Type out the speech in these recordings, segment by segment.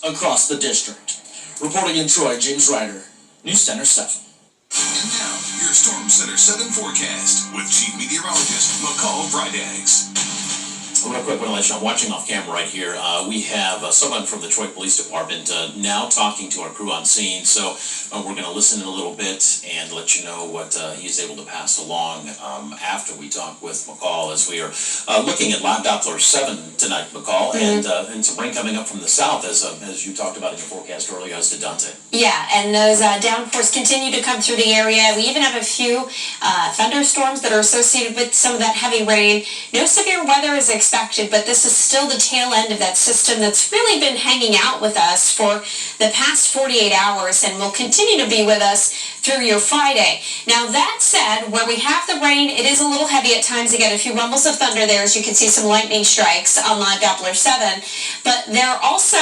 across the district. Reporting in Troy, James Ryder, News Center 7. And now, your Storm Center 7 forecast with Chief Meteorologist McCall Vrydaghs. Real quick, I want to let you know, I'm watching off camera right here. We have someone from the Troy Police Department now talking to our crew on scene. So we're going to listen in a little bit and let you know what he's able to pass along after we talk with McCall, as we are looking at live Doppler 7 tonight, McCall, and some rain coming up from the south, as you talked about in your forecast earlier, as did Dante. Yeah, and those downpours continue to come through the area. We even have a few thunderstorms that are associated with some of that heavy rain. No severe weather is expected, but this is still the tail end of that system that's really been hanging out with us for the past 48 hours and will continue to be with us through your Friday. Now, that said, where we have the rain, it is a little heavy at times. You get a few rumbles of thunder there, as you can see some lightning strikes on live Doppler 7. But there are also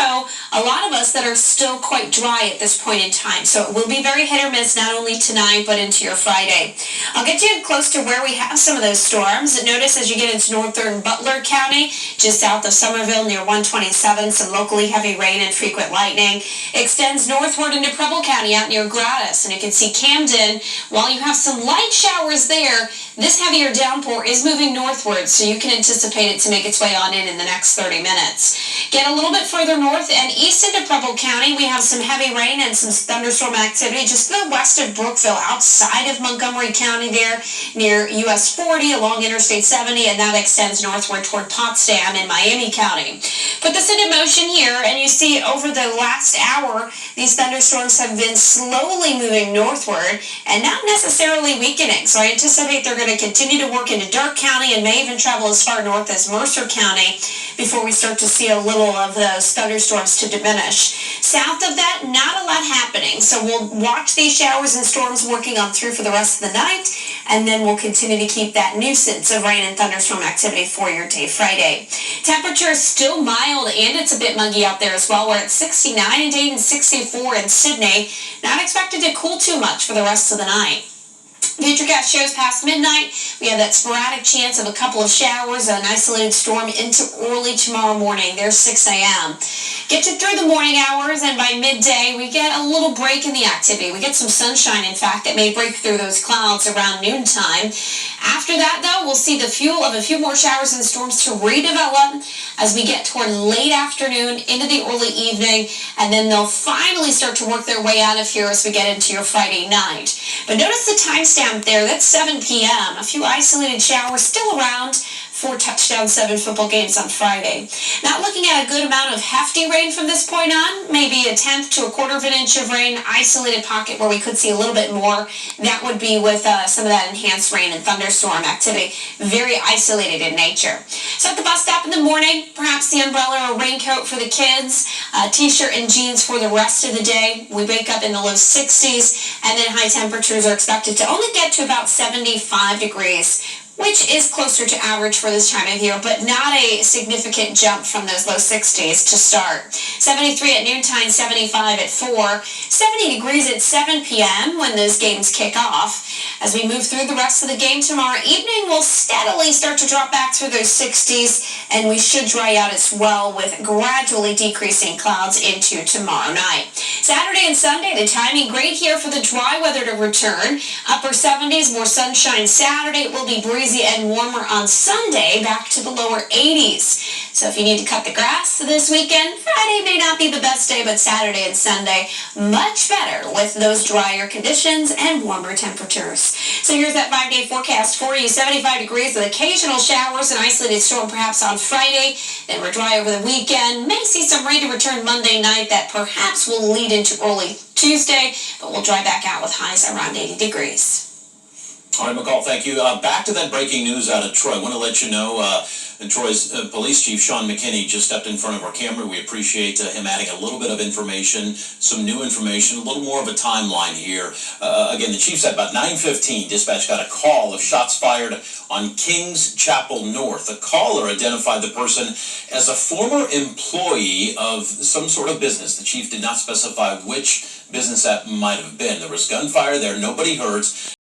a lot of us that are still quite dry at this point in time. So it will be very hit or miss, not only tonight, but into your Friday. I'll get you close to where we have some of those storms. Notice as you get into northern Butler County, just south of Somerville near 127, some locally heavy rain and frequent lightning. Extends northward into Preble County out near Gratis. And you can see Camden, while you have some light showers there, this heavier downpour is moving northward, so you can anticipate it to make its way on in the next 30 minutes. Get a little bit further north and east into Preble County, we have some heavy rain and some thunderstorm activity just to the west of Brookville, outside of Montgomery County there, near US 40 along Interstate 70, and that extends northward toward Potsdam in Miami County. Put this into motion here, and you see over the last hour, these thunderstorms have been slowly moving northward and not necessarily weakening. So I anticipate they're going to continue to work into Darke County and may even travel as far north as Mercer County before we start to see a little of those thunderstorms to diminish. South of that, not a lot happening. So we'll watch these showers and storms working on through for the rest of the night, and then we'll continue to keep that nuisance of rain and thunderstorm activity for your day Friday. Temperature is still mild, and it's a bit muggy out there as well. We're at 69 in Dayton, 64 in Sydney. Not expected to cool too much for the rest of the night. Futurecast shows past midnight. We have that sporadic chance of a couple of showers, an isolated storm into early tomorrow morning. There's 6 a.m. Get you through the morning hours, and by midday, we get a little break in the activity. We get some sunshine, in fact, that may break through those clouds around noontime. After that, though, we'll see the fuel of a few more showers and storms to redevelop as we get toward late afternoon into the early evening, and then they'll finally start to work their way out of here as we get into your Friday night. But notice the timestamp there, that's 7 p.m. A few isolated showers still around for touchdown 7 football games on Friday. Not looking at a good amount of hefty rain from this point on, maybe a tenth to a quarter of an inch of rain, isolated pocket where we could see a little bit more. That would be with some of that enhanced rain and thunderstorm activity, very isolated in nature. So at the bus stop in the morning, perhaps the umbrella or raincoat for the kids, t-shirt and jeans for the rest of the day. We wake up in the low 60s, and then high temperatures are expected to only get to about 75 degrees, which is closer to average for this time of year, but not a significant jump from those low 60s to start. 73 at noontime, 75 at 4, 70 degrees at 7 p.m. when those games kick off. As we move through the rest of the game tomorrow evening, we'll steadily start to drop back through those 60s, and we should dry out as well with gradually decreasing clouds into tomorrow night. Saturday and Sunday, the timing great here for the dry weather to return. Upper 70s, more sunshine Saturday. It will be breezy and warmer on Sunday, back to the lower 80s. So if you need to cut the grass this weekend, Friday may not be the best day, but Saturday and Sunday, much better with those drier conditions and warmer temperatures. So here's that 5-day forecast for you. 75 degrees with occasional showers and isolated storm perhaps on Friday. Then we're dry over the weekend. May see some rain to return Monday night that perhaps will lead into early Tuesday, but we'll dry back out with highs around 80 degrees. All right, McCall, thank you. Back to that breaking news out of Troy. I want to let you know Troy's police chief, Sean McKinney, just stepped in front of our camera. We appreciate him adding a little bit of information, some new information, a little more of a timeline here. Again, the chief said about 9:15, dispatch got a call of shots fired on Kings Chapel North. The caller identified the person as a former employee of some sort of business. The chief did not specify which business that might have been. There was gunfire there, nobody hurt.